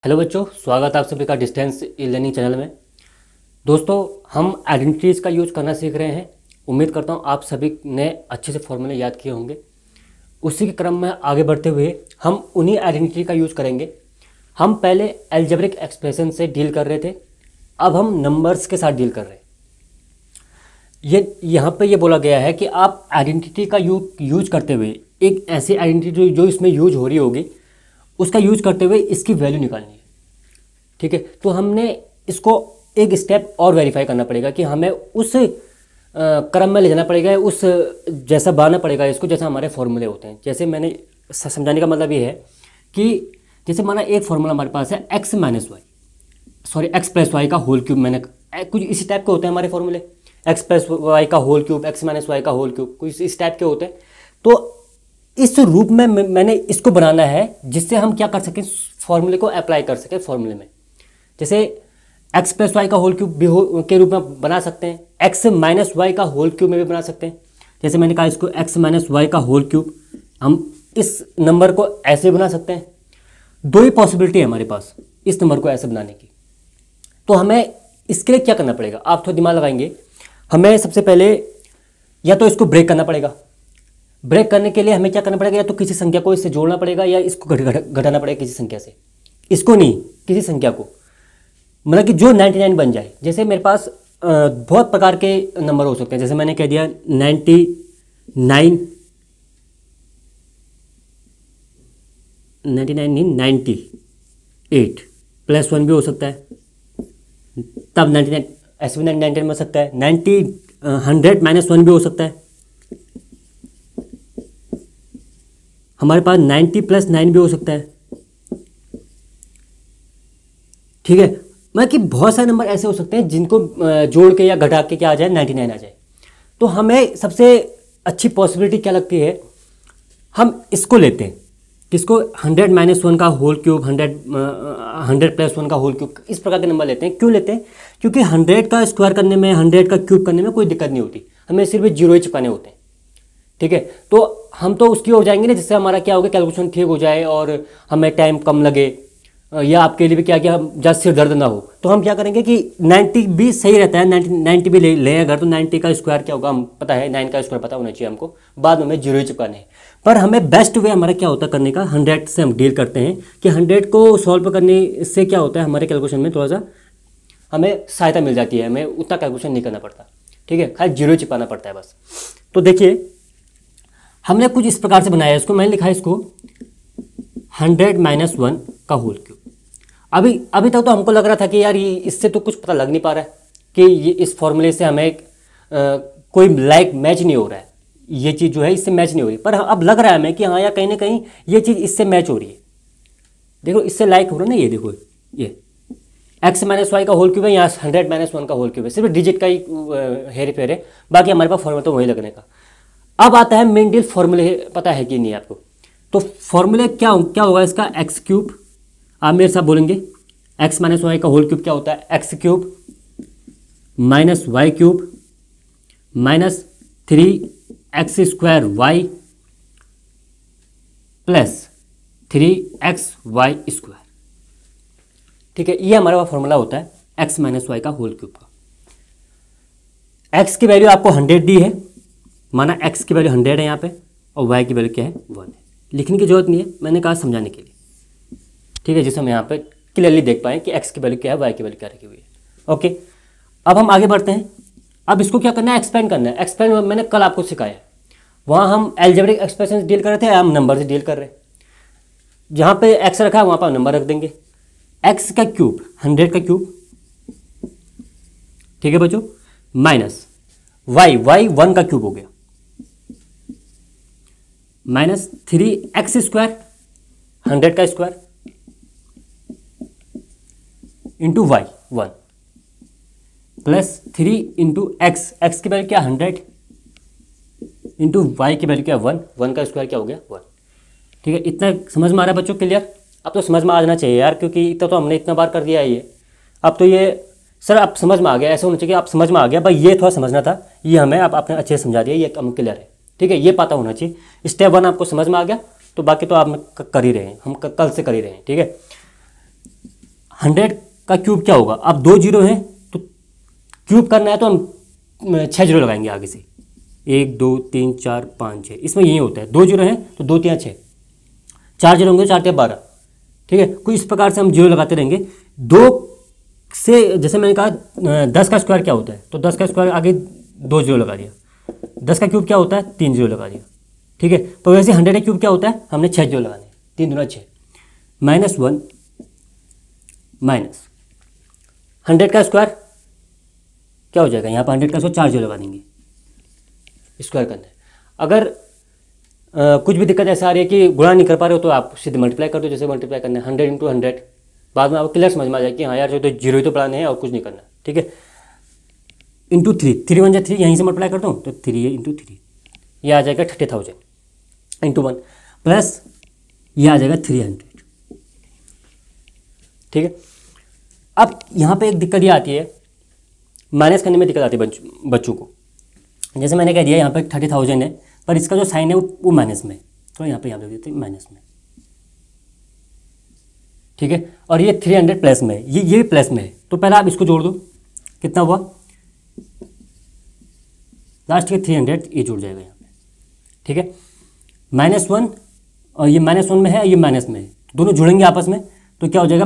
Hello बच्चों, स्वागत है आप सभी का डिस्टेंस ई लर्निंग चैनल में। दोस्तों, हम आइडेंटिटीज़ का यूज़ करना सीख रहे हैं। उम्मीद करता हूँ आप सभी ने अच्छे से फॉर्मूले याद किए होंगे। उसी के क्रम में आगे बढ़ते हुए हम उन्हीं आइडेंटिटी का यूज़ करेंगे। हम पहले एल्जेब्रिक एक्सप्रेशन से डील कर रहे थे, अब हम नंबर्स के साथ डील कर रहे हैं। ये यहाँ पे ये बोला गया है कि आप आइडेंटिटी का यूज करते हुए एक ऐसी आइडेंटिटी जो इसमें यूज हो रही होगी उसका यूज करते हुए इसकी वैल्यू निकालनी है। ठीक है, तो हमने इसको एक स्टेप और वेरीफाई करना पड़ेगा कि हमें उस क्रम में ले जाना पड़ेगा, उस जैसा बनाना पड़ेगा इसको जैसा हमारे फॉर्मूले होते हैं। जैसे मैंने समझाने का मतलब ये है कि जैसे माना एक फॉर्मूला हमारे पास है एक्स प्लस वाई का होल क्यूब। मैंने कुछ इसी टाइप के होते हैं हमारे फॉर्मूले, एक्स प्लस वाई का whole cube, X minus Y का होल क्यूब, कुछ इस टाइप के होते हैं। तो इस रूप में मैंने इसको बनाना है जिससे हम क्या कर सकें, फॉर्मूले को अप्लाई कर सकें फॉर्मूले में। जैसे एक्स प्लस वाई का होल क्यूब भी के रूप में बना सकते हैं, एक्स माइनस वाई का होल क्यूब में भी बना सकते हैं। जैसे मैंने कहा इसको एक्स माइनस वाई का होल क्यूब, हम इस नंबर को ऐसे बना सकते हैं। दो ही पॉसिबिलिटी है हमारे पास इस नंबर को ऐसे बनाने की। तो हमें इसके लिए क्या करना पड़ेगा, आप थोड़ा दिमाग लगाएंगे। हमें सबसे पहले या तो इसको ब्रेक करना पड़ेगा। ब्रेक करने के लिए हमें क्या करना पड़ेगा, या तो किसी संख्या को इससे जोड़ना पड़ेगा या इसको घटाना पड़ेगा किसी संख्या से। इसको नहीं, किसी संख्या को, मतलब कि जो 99 बन जाए। जैसे मेरे पास बहुत प्रकार के नंबर हो सकते हैं। जैसे मैंने कह दिया 98 प्लस 1 भी हो सकता है, तब 99 ऐसे भी 99 बन सकता है। 100 माइनस 1 भी हो सकता है। हमारे पास 90 प्लस 9 भी हो सकता है। ठीक है, मतलब कि बहुत सारे नंबर ऐसे हो सकते हैं जिनको जोड़ के या घटा के क्या आ जाए, 99 आ जाए। तो हमें सबसे अच्छी पॉसिबिलिटी क्या लगती है, हम इसको लेते हैं, किसको, 100 माइनस 1 का होल क्यूब, 100 प्लस 1 का होल क्यूब, इस प्रकार के नंबर लेते हैं। क्यों लेते हैं, क्योंकि 100 का स्क्वायर करने में, 100 का क्यूब करने में कोई दिक्कत नहीं होती, हमें सिर्फ जीरो ही चिपकाने होते हैं। ठीक है, तो हम तो उसकी ओर जाएंगे ना जिससे हमारा क्या होगा, कैलकुलेशन ठीक हो जाए और हमें टाइम कम लगे, या आपके लिए भी क्या क्या ज़्यादा सिर दर्द ना हो। तो हम क्या करेंगे कि 90 भी सही रहता है, 90 भी ले अगर, तो 90 का स्क्वायर क्या होगा हम पता है, 9 का स्क्वायर पता होना चाहिए हमको, बाद में हमें जीरो ही चिपकाने हैं। पर हमें बेस्ट वे हमारा क्या होता है करने का, 100 से हम डील करते हैं कि 100 को सॉल्व करने से क्या होता है, हमारे कैलकुलेशन में थोड़ा सा हमें सहायता मिल जाती है, हमें उतना कैलकुलेशन नहीं करना पड़ता। ठीक है, खाली जीरो चिपकाना पड़ता है बस। तो देखिए हमने कुछ इस प्रकार से बनाया है इसको, मैंने लिखा है इसको 100 माइनस 1 का होल क्यूब। अभी तक तो हमको लग रहा था कि यार ये इससे तो कुछ पता लग नहीं पा रहा है कि ये इस फॉर्मूले से हमें कोई लाइक मैच नहीं हो रहा है, ये चीज़ जो है इससे मैच नहीं हो रही। पर अब लग रहा है हमें कि हाँ यार कहीं ना कहीं ये चीज़ इससे मैच हो रही है। देखो इससे लाइक हो रहा है ना, ये देखो ये एक्स माइनस वाई का होल क्यूब है, यहाँ 100 माइनस 1 का होल क्यूब है, सिर्फ डिजिट का ही हेर फेर है, बाकी हमारे पास फॉर्मूला तो वही लगने का। अब आता है मेन डील, फॉर्मूले पता है कि नहीं आपको। तो फॉर्मूले क्या होगा इसका, एक्स क्यूब, आप मेरे साथ बोलेंगे, एक्स माइनस वाई का होल क्यूब क्या होता है, X cube minus Y cube minus 3x square Y plus 3xy square. ठीक है, ये हमारा फॉर्मूला होता है एक्स माइनस वाई का होल क्यूब का। एक्स की वैल्यू आपको 100 दी है, माना x की वैल्यू 100 है यहाँ पे, और y की वैल्यू क्या है, 1 है। लिखने की जरूरत नहीं है, मैंने कहा समझाने के लिए। ठीक है, जिससे हम यहाँ पे क्लियरली देख पाएँ कि x की वैल्यू क्या है, y की वैल्यू क्या रखी हुई है। ओके, अब हम आगे बढ़ते हैं। अब इसको क्या करना है, एक्सपेंड करना है। एक्सपेंड मैंने कल आपको सिखाया, वहाँ हम एल्जेब्रिक एक्सप्रेशन डील कर रहे थे, हम नंबर से डील कर रहे हैं। जहाँ पे x रखा है वहाँ पर नंबर रख देंगे। x का क्यूब 100 का क्यूब, ठीक है बच्चों, माइनस y 1 का क्यूब हो गया, माइनस 3x स्क्वायर 100 का square into Y 1 plus 3 into X की वैल्यू क्या 100 इंटू वाई की वैल्यू क्या 1 का स्क्वायर क्या हो गया 1। ठीक है, इतना समझ में आ रहा है बच्चों, क्लियर। अब तो समझ में आ जाना चाहिए यार, क्योंकि इतना तो हमने इतना बार कर दिया है ये। अब तो ये सर आप समझ में आ गया, ऐसा होना चाहिए आप समझ में आ गया भाई, ये थोड़ा समझना था, ये हमें आप आपने अच्छे से समझा दिया, ये हम क्लियर है। ठीक है, ये पता होना चाहिए। स्टेप 1 आपको समझ में आ गया, तो बाकी तो आप कर ही रहे हैं, हम कल से कर ही रहे हैं। ठीक है, 100 का क्यूब क्या होगा, अब 2 जीरो हैं तो क्यूब करना है तो हम 6 जीरो लगाएंगे आगे से, 1 2 3 4 5 6, इसमें यही होता है, 2 जीरो हैं तो 2 3 6, 4 जीरो होंगे 4 3 12, ठीक है। कुछ इस प्रकार से हम जीरो लगाते रहेंगे। 2 से जैसे मैंने कहा 10 का स्क्वायर क्या होता है, तो 10 का स्क्वायर आगे 2 जीरो लगा दिया, 10 का क्यूब क्या होता है 3 जीरो लगा दिया, ठीक है। तो वैसे 100 का क्यूब क्या होता है, हमने 6 जीरो लगाने, 3 दूना 6, -1 माइनस 100 का स्क्वायर क्या हो जाएगा, यहाँ पर 100 का स्क्वायर 4 जीरो लगा देंगे, स्क्वायर करना है। अगर कुछ भी दिक्कत ऐसा आ रही है कि गुणा नहीं कर पा रहे हो तो आप सीधे मल्टीप्लाई कर दो, जैसे मल्टीप्लाई करना है 100 इंटू 100, बाद में आपको क्लियर समझ में आ जाए कि हाँ यार जो तो जीरो ही तो बढ़ाने हैं और कुछ नहीं करना, ठीक है। इंटू 3, 3 1 3, यहीं से मल्टीप्लाई करता हूँ तो 3 इंटू 3, ये आ जाएगा 30,000 इंटू 1, प्लस ये आ जाएगा 300, ठीक है। अब यहाँ पे एक दिक्कत ये आती है, माइनस करने में दिक्कत आती है बच्चों को। जैसे मैंने कह दिया यहाँ पे 30,000 है, पर इसका जो साइन है वो माइनस में, तो यहाँ पे लिख देते हैं माइनस में, ठीक है। और ये 300 प्लस में, ये प्लस में है, तो पहले आप इसको जोड़ दो, कितना हुआ, लास्ट के 300 ये जुड़ जाएगा यहाँ पे, ठीक है। -1 और ये -1 में है, ये माइनस में है, दोनों जुड़ेंगे आपस में तो क्या हो जाएगा,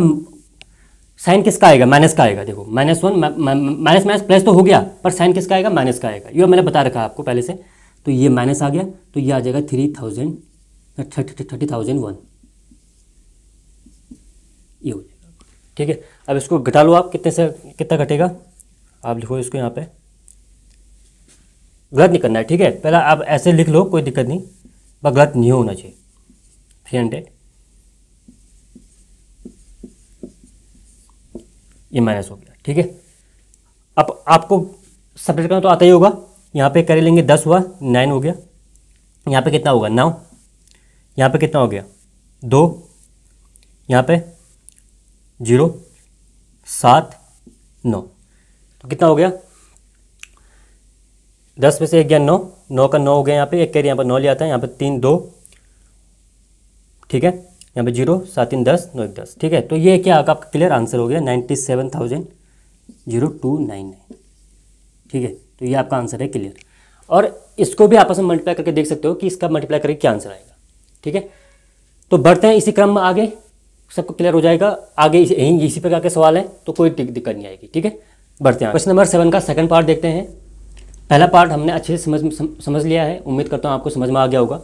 साइन किसका आएगा, माइनस का आएगा। देखो -1 माइनस माइनस प्लस तो हो गया, पर साइन किसका आएगा, माइनस का आएगा, ये मैंने बता रखा है आपको पहले से। तो ये माइनस आ गया तो ये आ जाएगा 30,001, ये हो जाएगा, ठीक है। अब इसको घटा लो आप, कितने से कितना घटेगा, आप लिखो इसको यहाँ पे, गलत नहीं करना है, ठीक है। पहले आप ऐसे लिख लो, कोई दिक्कत नहीं, पर गलत नहीं होना चाहिए। 300 ये माइनस हो गया, ठीक है। अब आपको सेपरेट करना तो आता ही होगा, यहाँ पे कर लेंगे 10 हुआ, 9 हो गया, यहाँ पे कितना होगा 9, यहाँ पे कितना हो गया 2, यहाँ पे 0 7 9, तो कितना हो गया, 10 में से 1 गया 9, 9 का 9 हो गया, यहाँ पे एक कैरी यहाँ पर 9 ले आता है, यहाँ पे 3 2, ठीक है, यहाँ पे 0 7 3 10 9 1 10, ठीक है। तो ये क्या आपका क्लियर आंसर हो गया 97,0299, ठीक है। तो ये आपका आंसर है क्लियर, और इसको भी आपस में मल्टीप्लाई करके देख सकते हो कि इसका मल्टीप्लाई करके क्या आंसर आएगा, ठीक है। तो बढ़ते हैं इसी क्रम में आगे, सबको क्लियर हो जाएगा। आगे इसी प्रकार के सवाल हैं तो कोई दिक्कत नहीं आएगी, ठीक है। बढ़ते हैं क्वेश्चन नंबर 7 का सेकंड पार्ट देखते हैं। पहला पार्ट हमने अच्छे से समझ लिया है, उम्मीद करता हूँ आपको समझ में आ गया होगा।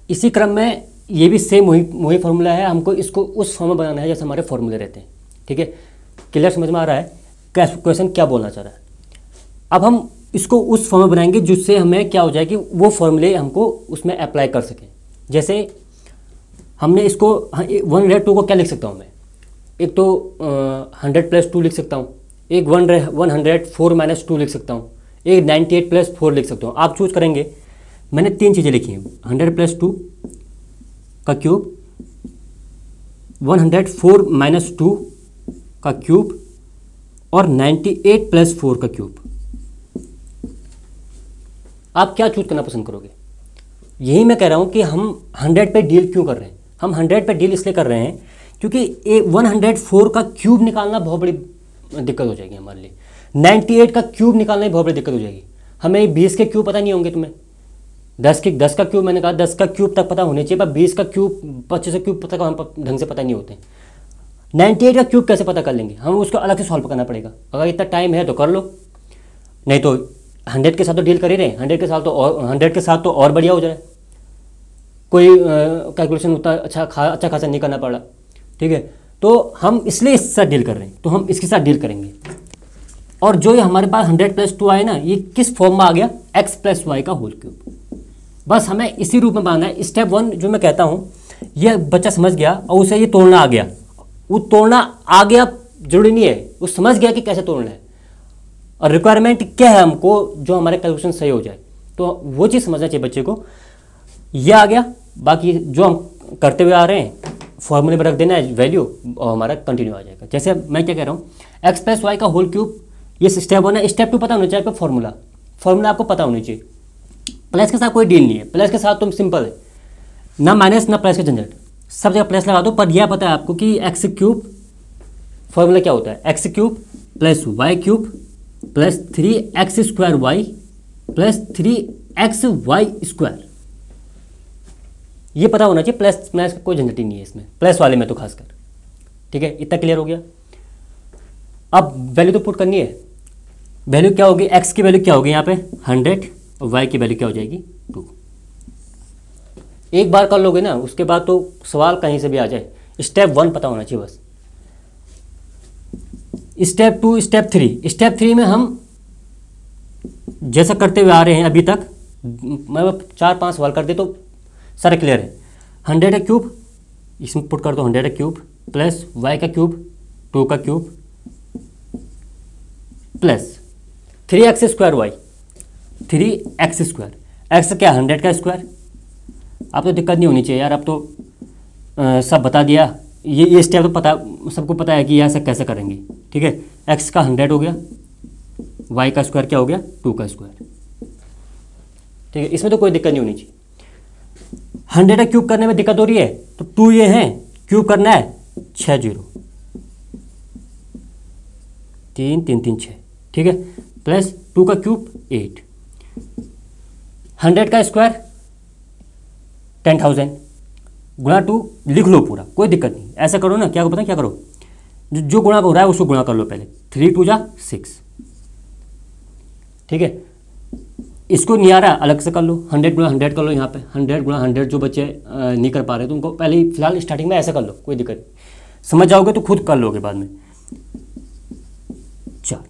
इसी क्रम में ये भी सेम वही फॉर्मूला है, हमको इसको उस फॉर्म में बनाना है जैसे हमारे फॉर्मूले रहते हैं, ठीक है। क्लियर समझ में आ रहा है क्वेश्चन क्या बोलना चाह रहा है। अब हम इसको उस फॉर्म में बनाएंगे जिससे हमें क्या हो जाए कि वो फॉर्मूले हमको उसमें अप्लाई कर सकें। जैसे हमने इसको 102 को क्या लिख सकता हूँ मैं, एक तो 100 + 2 लिख सकता हूँ, एक 104 - 2 लिख सकता हूँ, एक 98 + 4 लिख सकता हूँ। आप चूज करेंगे। मैंने 3 चीज़ें लिखी हैं, 100 + 2 का क्यूब, 104 - 2 का क्यूब और 98 + 4 का क्यूब। आप क्या चूज करना पसंद करोगे? यही मैं कह रहा हूँ कि हम 100 पे डील क्यों कर रहे हैं। हम 100 पे डील इसलिए कर रहे हैं क्योंकि 104 का क्यूब निकालना बहुत बड़ी दिक्कत हो जाएगी हमारे लिए, 98 का क्यूब निकालना बहुत बड़ी दिक्कत हो जाएगी। हमें 20 के क्यूब पता नहीं होंगे, तुम्हें 10 का क्यूब, मैंने कहा 10 का क्यूब तक पता होने चाहिए, पर 20 का क्यूब 25 का क्यूब तक हम ढंग से पता नहीं होते। 98 का क्यूब कैसे पता कर लेंगे? हमें उसको अलग से सॉल्व करना पड़ेगा। अगर इतना टाइम है तो कर लो, नहीं तो 100 के साथ तो डील कर ही रहे हैं, 100 के साथ तो और बढ़िया हो जाए, कोई कैलकुलेशन उतना अच्छा खासा नहीं करना पड़ा, ठीक है। तो हम इसलिए इसके साथ डील कर रहे हैं, तो हम इसके साथ डील करेंगे। और जो ये हमारे पास 100 + 2 आए ना, ये किस फॉर्म में आ गया, x + y का होल क्यूब। बस हमें इसी रूप में बनाना है। स्टेप 1 जो मैं कहता हूँ, ये बच्चा समझ गया और उसे ये तोड़ना आ गया। वो तोड़ना आ गया जरूरी नहीं है, वो समझ गया कि कैसे तोड़ना है और रिक्वायरमेंट क्या है हमको, जो हमारे कैलकुलेशन सही हो जाए, तो वो चीज़ समझना चाहिए बच्चे को। ये आ गया, बाकी जो हम करते हुए आ रहे हैं फॉर्मूले में रख देना है वैल्यू और हमारा कंटिन्यू आ जाएगा। जैसे मैं क्या कह रहा हूँ, x + y का होल क्यूब, ये स्टेप 1 है। स्टेप 2 पता होना चाहिए आपको, फॉर्मूला आपको पता होनी चाहिए। प्लस के साथ कोई डील नहीं है, प्लस के साथ तुम सिंपल है, ना माइनस ना प्लस के झंझट, सब जगह प्लस लगा दो। पर यह पता है आपको कि x³ फॉर्मूला क्या होता है, X cube plus Y cube plus 3x square Y plus 3x Y square. ये पता होना चाहिए, प्लस माइनस का कोई झंझट ही नहीं है इसमें, प्लस वाले में तो खासकर। ठीक है, इतना क्लियर हो गया। अब वैल्यू तो पुट करनी है। वैल्यू क्या होगी, x की वैल्यू क्या होगी यहाँ पे 100 और y की वैल्यू क्या हो जाएगी 2। एक बार कर लोगे ना, उसके बाद तो सवाल कहीं से भी आ जाए। स्टेप 1 पता होना चाहिए बस। Step 2, step 3। स्टेप 3 में हम जैसा करते हुए आ रहे हैं अभी तक, मैं 4-5 सवाल कर दे तो सारा क्लियर है। 100 का क्यूब इसमें पुट कर दो, 100 का क्यूब प्लस y का क्यूब 2 का cube plus 3x square Y 3x square. X क्या 100 का स्क्वायर। अब तो दिक्कत नहीं होनी चाहिए यार, अब तो सब बता दिया। ये स्टेप तो पता, सबको पता है कि ऐसा कैसे करेंगे। ठीक है, x का 100 हो गया, y का स्क्वायर क्या हो गया 2 का स्क्वायर। ठीक है, इसमें तो कोई दिक्कत नहीं होनी चाहिए। 100 का क्यूब करने में दिक्कत हो रही है तो 2 ये हैं, क्यूब करना है 6 0 3 3 3 6। ठीक है, प्लस 2 का क्यूब 8। 100 का स्क्वायर 10,000 गुणा 2 लिख लो पूरा, कोई दिक्कत नहीं। ऐसा करो ना, क्या पता क्या करो, जो गुणा हो रहा है उसको गुणा कर लो पहले। 3 2 जा 6। ठीक है, इसको नहीं आ रहा अलग से कर लो, 100 गुणा 100 कर लो। यहाँ पे 100 गुणा 100 जो बच्चे नहीं कर पा रहे तो उनको पहले ही फिलहाल स्टार्टिंग में ऐसा कर लो, कोई दिक्कत नहीं। समझ जाओगे तो खुद कर लोगे बाद में। 4।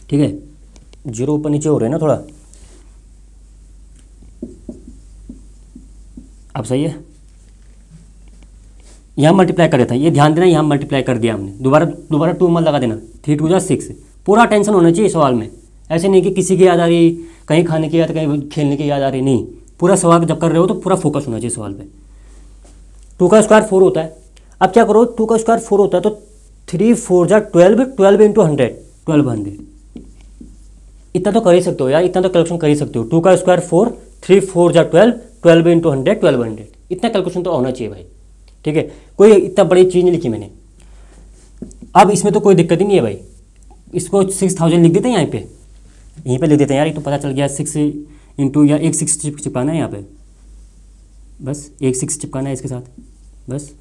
ठीक है, 0 ऊपर नीचे हो रहे हैं ना थोड़ा, अब सही है। यहाँ मल्टीप्लाई कर देता है, ये ध्यान देना, यहाँ मल्टीप्लाई कर दिया हमने। दोबारा 2 मत लगा देना। 3 2 जा 6। पूरा टेंशन होना चाहिए सवाल में, ऐसे नहीं कि किसी की याद आ रही, कहीं खाने की याद, कहीं खेलने की याद आ रही, नहीं। पूरा सवाल जब कर रहे हो तो पूरा फोकस होना चाहिए सवाल पे। 2 का स्क्वायर 4 होता है। अब क्या करो, 2 का स्क्वायर 4 होता है तो 3 4 जा 12, 12 इंटू 100 1200। इतना तो कर ही सकते हो यार, इतना तो कैलकुलेशन कर ही सकते हो। 2 का स्क्वायर 4, 3 4 जा 12, 12 इंटू 100 1200। इतना कैलकुलेशन तो होना चाहिए भाई। ठीक है, कोई इतना बड़ी चीज़ नहीं लिखी मैंने। अब इसमें तो कोई दिक्कत ही नहीं है भाई, इसको 6000 लिख देते हैं यहाँ पे, यहीं पे लिख देते हैं यार। ये तो पता चल गया 6 इंटू, या 1 6 चिपकाना है यहाँ पे, बस 1 6 चिपकाना है इसके साथ, बस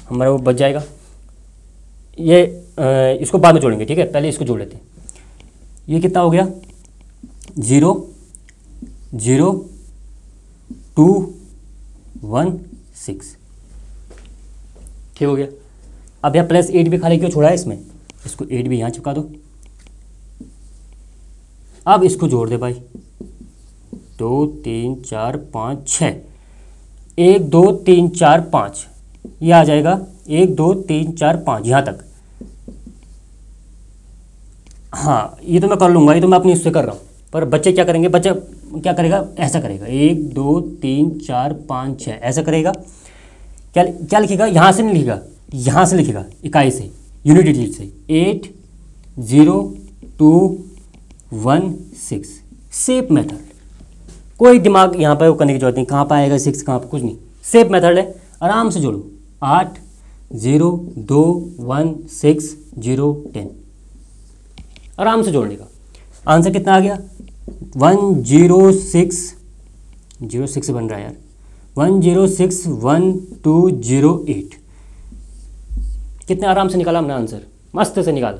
हमारा वो बच जाएगा। ये इसको बाद में जोड़ेंगे। ठीक है, पहले इसको जोड़ लेते हैं। ये कितना हो गया 0 0 2 1 6। ठीक हो गया। अब यहाँ प्लस 8 भी खाली क्यों छोड़ा है इसमें, इसको 8 भी यहाँ चिपका दो। अब इसको जोड़ दे भाई, 2 3 4 5 6, 1 2 3 4 5, ये आ जाएगा 1 2 3 4 5 यहाँ तक। हाँ, ये तो मैं कर लूँगा, ये तो मैं अपनी उससे कर रहा हूँ। पर बच्चे क्या करेंगे, बच्चा क्या करेगा, ऐसा करेगा 1 2 3 4 5 6 ऐसा करेगा। क्या क्या लिखेगा, यहाँ से नहीं लिखेगा, यहाँ से लिखेगा, इकाई से, यूनिट डिजिट से। 8 0 2 1 6, सेप मेथड। कोई दिमाग यहाँ पर वो करने की जरूरत नहीं, कहाँ पर आएगा 6 कहाँ पर, कुछ नहीं। सेप मेथड है, आराम से जोड़ो। 8 0 2 1 6 0 10, आराम से जोड़ने का। आंसर कितना आ गया 106 06 बन रहा है यार, 1061208। कितने आराम से निकाला हमने आंसर, मस्त से निकाला।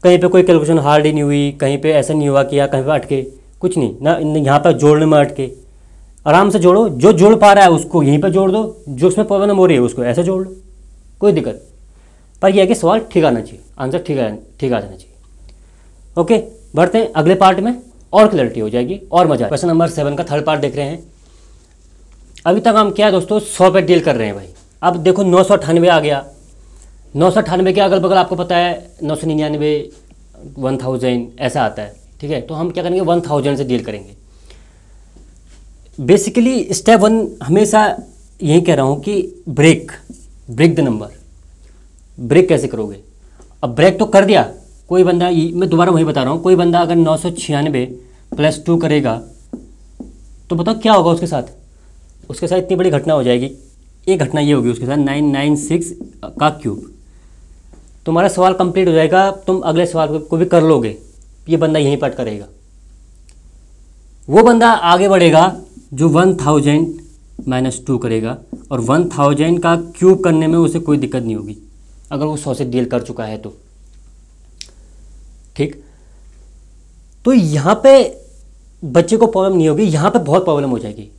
कहीं पे कोई कैलकुलेशन हार्ड ही नहीं हुई, कहीं पे ऐसा नहीं हुआ कि यार कहीं पे अटके, कुछ नहीं ना। यहाँ पर जोड़ने में अटके, आराम से जोड़ो। जो जोड़ पा रहा है उसको यहीं पर जोड़ दो, जो उसमें प्रॉब्लम हो रही है उसको ऐसे जोड़ लो, कोई दिक्कत। पर यह है कि सवाल ठीक आना चाहिए, आंसर ठीक आ जाना चाहिए। ओके, बढ़ते हैं अगले पार्ट में, और क्लैरिटी हो जाएगी और मजा। क्वेश्चन नंबर 7 का थर्ड पार्ट देख रहे हैं। अभी तक हम क्या है दोस्तों 100 पे डील कर रहे हैं भाई। अब देखो 998 आ गया। 998 के अगल बगल आपको पता है 999 1000 ऐसा आता है। ठीक है, तो हम क्या करेंगे 1000 से डील करेंगे। बेसिकली स्टेप 1 हमेशा यही कह रहा हूँ कि ब्रेक द नंबर। ब्रेक कैसे करोगे, अब ब्रेक तो कर दिया कोई बंदा, मैं दोबारा वही बता रहा हूँ, कोई बंदा अगर 996 + 2 करेगा तो बताओ क्या होगा उसके साथ। उसके साथ इतनी बड़ी घटना हो जाएगी। एक घटना ये होगी उसके साथ 996 का क्यूब। तुम्हारा सवाल कंप्लीट हो जाएगा, तुम अगले सवाल को भी कर लोगे। ये बंदा यहीं पर करेगा, वो बंदा आगे बढ़ेगा जो 1000 माइनस 2 करेगा, और 1000 का क्यूब करने में उसे कोई दिक्कत नहीं होगी अगर वो 100 से डील कर चुका है तो। ठीक, तो यहाँ पे बच्चे को प्रॉब्लम नहीं होगी, यहाँ पे बहुत प्रॉब्लम हो जाएगी।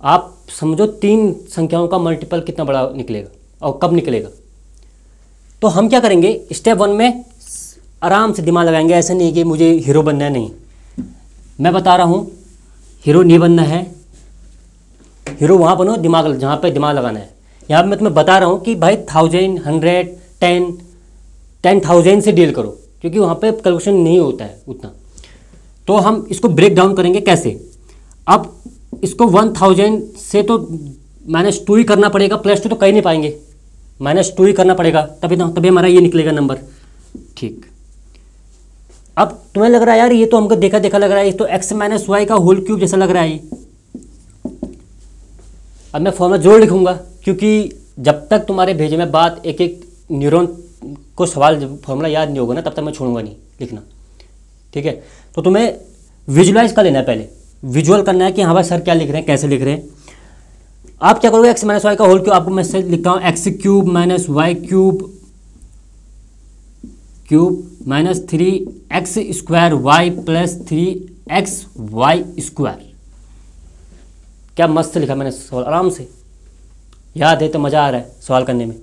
आप समझो 3 संख्याओं का मल्टीपल कितना बड़ा निकलेगा और कब निकलेगा। तो हम क्या करेंगे, स्टेप 1 में आराम से दिमाग लगाएंगे। ऐसा नहीं कि मुझे हीरो बनना है, नहीं, मैं बता रहा हूँ हीरो नहीं बनना है। हीरो वहाँ बनो दिमाग जहाँ पे दिमाग लगाना है। यहाँ पे मैं तुम्हें बता रहा हूँ कि भाई 1000, 100, 10,000 से डील करो, क्योंकि वहाँ पे कैलकुलेशन नहीं होता है उतना। तो हम इसको ब्रेक डाउन करेंगे कैसे। अब इसको 1000 से तो -2 ही करना पड़ेगा, +2 तो कर ही नहीं पाएंगे, -2 ही करना पड़ेगा, तभी हमारा ये निकलेगा नंबर। ठीक, अब तुम्हें लग रहा है यार ये तो हमको देखा देखा लग रहा है, ये तो x - y का होल क्यूब जैसा लग रहा है। अब मैं फॉर्मूला जोड़ लिखूंगा, क्योंकि जब तक तुम्हारे भेजे में बात एक एक न्यूरॉन को सवाल फॉर्मूला याद नहीं होगा ना, तब तक मैं छोड़ूंगा नहीं लिखना। ठीक है, तो तुम्हें विजुलाइज कर लेना है, पहले विजुअल करना है कि हाँ भाई सर क्या लिख रहे हैं, कैसे लिख रहे हैं। आप क्या करोगे, x - y का होल क्यूब, आपको मैं से लिखता हूँ x³ - y³ -3x² y + 3xy²। क्या मस्त लिखा मैंने सवाल, आराम से याद है तो मज़ा आ रहा है सवाल करने में।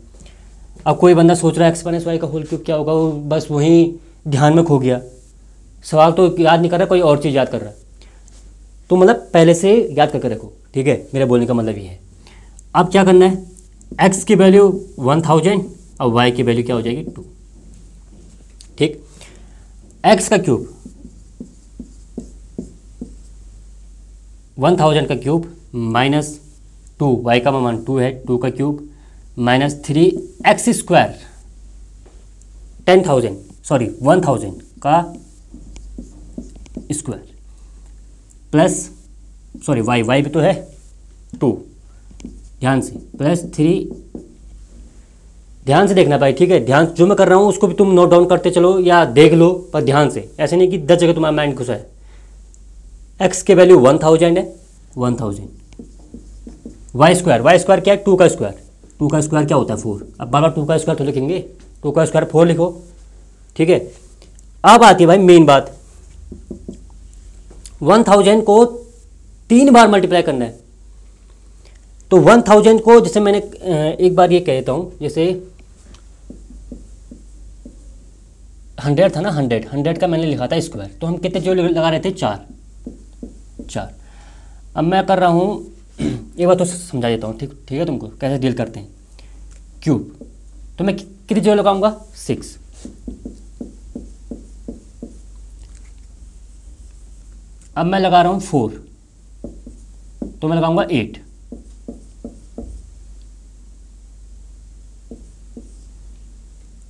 अब कोई बंदा सोच रहा है x - y का होल क्यूब क्या होगा, वो बस वहीं ध्यान में खो गया, सवाल तो याद नहीं कर रहा, कोई और चीज़ याद कर रहा है। तो मतलब पहले से याद करके रखो, ठीक है, मेरे बोलने का मतलब ये है। अब क्या करना है, x की वैल्यू 1000 और y की वैल्यू क्या हो जाएगी 2। ठीक, x का क्यूब 1000 का क्यूब -2, y का मान 2 है, 2 का क्यूब -3x² 10,000 का स्क्वायर प्लस y भी तो है 2, ध्यान से +3, ध्यान से देखना भाई, ठीक है, ध्यान जो मैं कर रहा हूँ उसको भी तुम नोट डाउन करते चलो या देख लो, पर ध्यान से, ऐसे नहीं कि 10 जगह तुम्हारा माइंड घुसा है। x के वैल्यू 1000 है, 1000 y² क्या है, 2 का स्क्वायर, 2 का स्क्वायर क्या होता है 4। अब बार बार 2 का स्क्वायर तो लिखेंगे, 2 का स्क्वायर 4 लिखो। ठीक है, अब आती है भाई मेन बात, 1000 को 3 बार मल्टीप्लाई करना है। तो 1000 को, जैसे मैंने एक बार ये कहता हूँ, जैसे 100 था ना, 100 का मैंने लिखा था स्क्वायर, तो हम कितने जो लगा रहे थे 4। अब मैं कर रहा हूँ, एक बार तो समझा देता हूँ, ठीक है, तुमको कैसे डील करते हैं। क्यूब, तो मैं कितनी जो लगाऊंगा 6। अब मैं लगा रहा हूँ 4, तो मैं लगाऊंगा 8।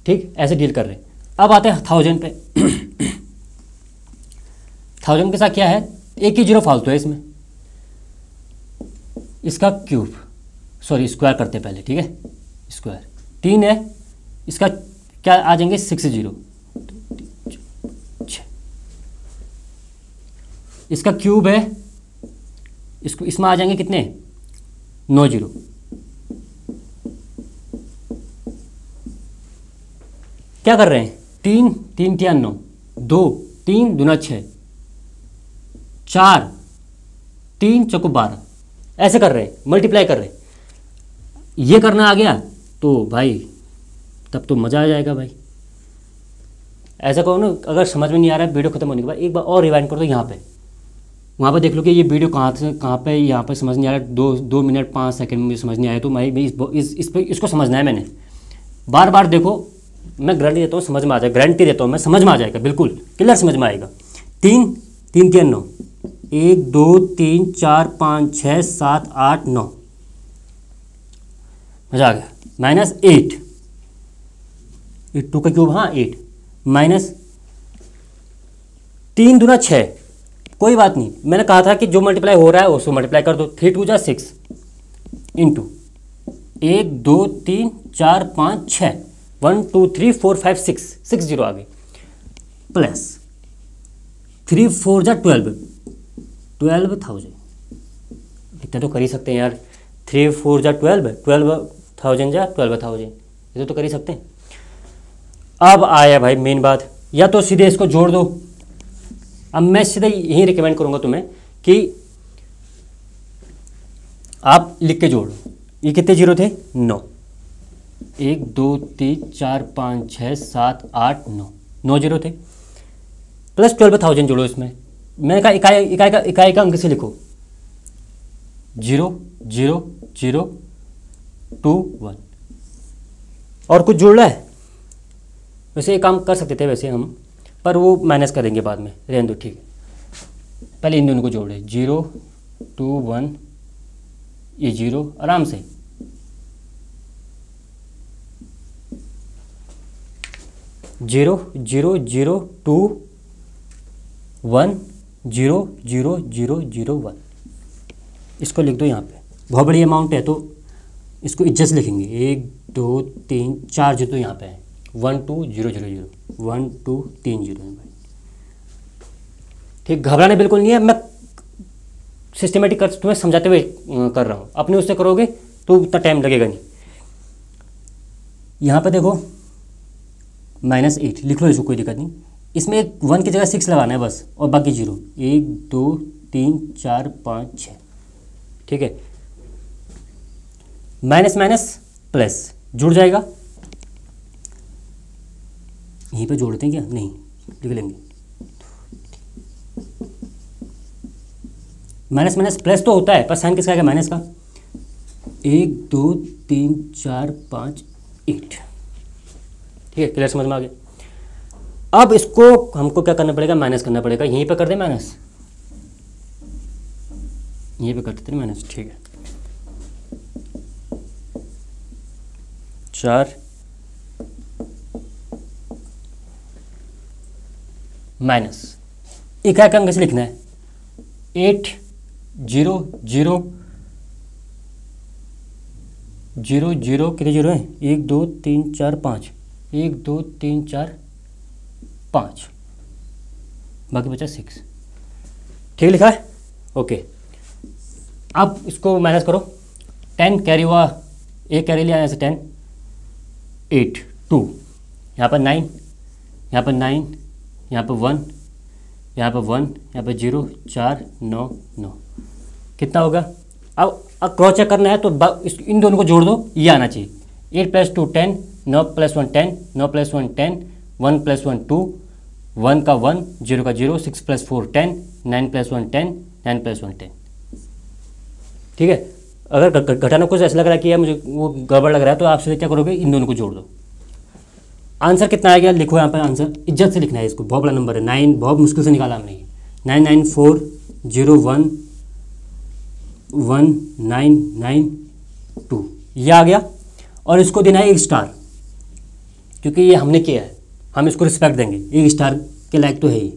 ठीक, ऐसे डील कर रहे हैं। अब आते हैं 1000 पे। 1000 के साथ क्या है, एक ही जीरो फालतू है इसमें, इसका क्यूब स्क्वायर करते हैं पहले, ठीक है, स्क्वायर 3 है, इसका क्या आ जाएंगे 6 जीरो, इसका क्यूब है, इसको इसमें आ जाएंगे कितने 9 जीरो। क्या कर रहे हैं, 3 3 3 9, 2 3 दूना 6, 4 3 चौको 12, ऐसे कर रहे हैं, मल्टीप्लाई कर रहे हैं। ये करना आ गया तो भाई तब तो मज़ा आ जाएगा भाई। ऐसा करो ना, अगर समझ में नहीं आ रहा है वीडियो खत्म होने के बाद एक बार और रिवाइंड कर दो, यहाँ पे वहाँ पे देख लो कि ये वीडियो कहाँ से कहाँ पे, यहाँ पे समझ नहीं आ रहा है, 2 मिनट 5 सेकंड में समझ नहीं आया तो मैं इसको समझना है मैंने। बार बार देखो, मैं गारंटी देता हूँ समझ में आ जाएगा, गारंटी देता हूँ मैं, समझ में आ जाएगा, बिल्कुल क्लियर समझ में आएगा। 3 3 3 9, 1 2 3 4 5 6 7 8 9, मजा आ गया। -8, 2 का क्यूब, हाँ 8, -3 दूना 6, कोई बात नहीं, मैंने कहा था कि जो मल्टीप्लाई हो रहा है उसको मल्टीप्लाई कर दो। 3 2 जा 6 इंटू 1 2 3 4 5 6, 1 2 3 4 5 6 6 जीरो आ गई, प्लस 3 4 जा 12,000। इतना तो कर ही सकते हैं यार, 3 4 जा 12,000 जा 12,000, ये तो कर ही सकते हैं। अब आया भाई मेन बात, या तो सीधे इसको जोड़ दो। अब मैं सीधे यही रिकमेंड करूंगा तुम्हें कि आप लिख के जोड़ लो। ये कितने जीरो थे? 9, 1 2 3 4 5 6 7 8 9, 9 जीरो थे, प्लस 12,000 जोड़ो इसमें। मैंने कहा इकाई का अंक से लिखो, 0 0 0 2 1। और कुछ जोड़ रहा है? वैसे ये काम कर सकते थे वैसे हम, पर वो माइनस करेंगे बाद में, रहने दो ठीक है। पहले इन दोनों को जोड़े, 0 2 1, ये 0 आराम से, जीरो 0 0 2 1 0 0 0 0 1। इसको लिख दो यहाँ पे, बहुत बड़ी अमाउंट है तो इसको इज्जत से लिखेंगे। 1 2 3 4 जो तो यहाँ पे है, 1 2 0 0 0 1 2 3 0 है भाई, ठीक। घबराना बिल्कुल नहीं है, मैं सिस्टमेटिक कर तुम्हें समझाते हुए कर रहा हूँ, अपने उससे करोगे तो उतना टाइम लगेगा नहीं। यहाँ पे देखो -8 लिख लो, इसको कोई दिक्कत नहीं। इसमें 1 की जगह 6 लगाना है बस, और बाकी 0, 1 2 3 4 5 6, ठीक है। माइनस माइनस प्लस जुड़ जाएगा, यहीं पे जोड़ते हैं क्या? नहीं, लिख लेंगे। माइनस माइनस प्लस तो होता है, पर साइन किसका आएगा? माइनस का। 1 2 3 4 5 8, ठीक है। क्लियर, समझ में आ गया? अब इसको हमको क्या करना पड़ेगा? माइनस करना पड़ेगा। यहीं पे कर दे माइनस, यहीं पे कर देते हैं माइनस, ठीक है। 4 माइनस इकाई का अंक कैसे लिखना है? 8 0 0 0 0, कितने जीरो हैं? 1 2 3 4 5, 1 2 3 4 5, बाकी बचा 6, ठीक लिखा है? ओके। अब इसको माइनस करो, 10 कैरी हुआ, एक कैरी लिया यहाँ से 10, 8 2, यहाँ पर 9, यहाँ पर 9, यहाँ पर 1, यहाँ पर 1, यहाँ पर 0 4 9 9, कितना होगा? अब क्रॉस चेक करना है तो इन दोनों को जोड़ दो, ये आना चाहिए। 8 + 2 10, 9 + 1 10, 9 + 1 10, 1 + 1 2, 1 का 1, 0 का 0, 6 + 4 10, 9 + 1 10, 9 + 1 10, ठीक है। अगर घटाना कुछ ऐसा लग रहा है कि यार मुझे वो गड़बड़ लग रहा है, तो आप सीधे क्या करोगे? इन दोनों को जोड़ दो। आंसर कितना आ गया? लिखो यहाँ पर आंसर, इज्जत से लिखना है इसको, बहुत बड़ा नंबर है। 9 बहुत मुश्किल से निकाला हमने, 9 9 4 0 1 1 9 9 2, ये आ गया। और इसको देना है 1 स्टार, क्योंकि ये हमने किया है, हम इसको रिस्पेक्ट देंगे, 1 स्टार के लायक तो है ही।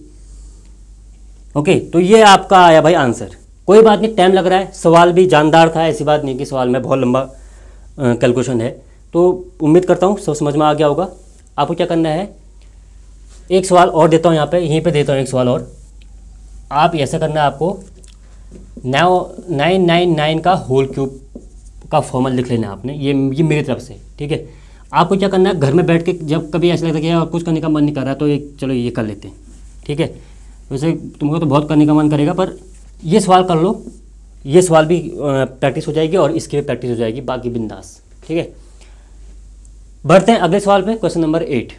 ओके, तो ये आपका आया भाई आंसर। कोई बात नहीं, टाइम लग रहा है, सवाल भी जानदार था, ऐसी बात नहीं कि सवाल में बहुत लंबा कैलकुलेशन है। तो उम्मीद करता हूँ सब समझ में आ गया होगा। आपको क्या करना है, एक सवाल और देता हूँ यहाँ पे, यहीं पे देता हूँ एक सवाल और। आप ऐसा करना है आपको, 999 का होल क्यूब का फॉर्मूला लिख लेना है आपने, ये मेरी तरफ से, ठीक है। आपको क्या करना है, घर में बैठ के जब कभी ऐसा लगता है कि यार कुछ करने का मन नहीं कर रहा, तो चलो ये कर लेते हैं, ठीक है। वैसे तुमको तो बहुत करने का मन करेगा, पर ये सवाल कर लो, ये सवाल भी प्रैक्टिस हो जाएगी और इसकी भी प्रैक्टिस हो जाएगी, बाकी बिंदास, ठीक है। बढ़ते हैं अगले सवाल पे, क्वेश्चन नंबर 8।